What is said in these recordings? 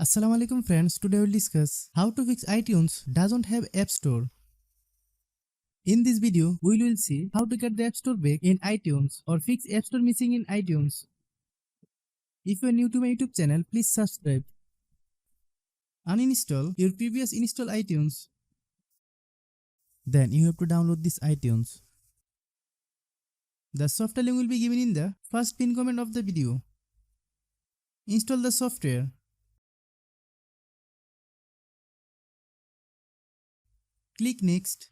Assalamu alaikum friends, today we will discuss how to fix iTunes doesn't have App Store. In this video, we will see how to get the App Store back in iTunes or fix App Store missing in iTunes. If you are new to my YouTube channel, please subscribe. Uninstall your previous install iTunes. Then you have to download this iTunes. The software link will be given in the first pin comment of the video. Install the software. Click Next.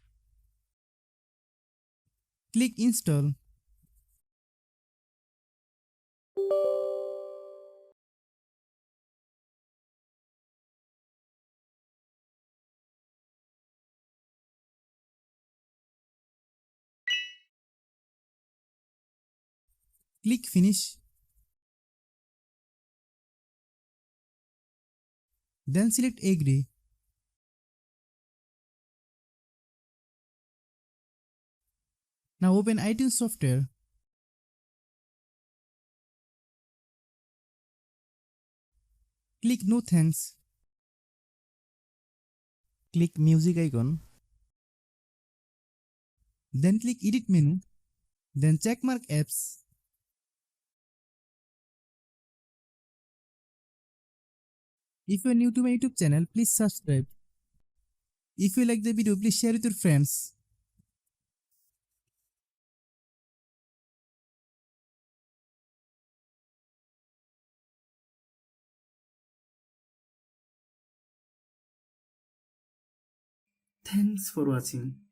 Click Install. Click Finish. Then select Agree. Now open iTunes software. Click No Thanks. Click Music icon. Then click Edit menu. Then checkmark Apps. If you are new to my YouTube channel, please subscribe. If you like the video, please share with your friends. Thanks for watching.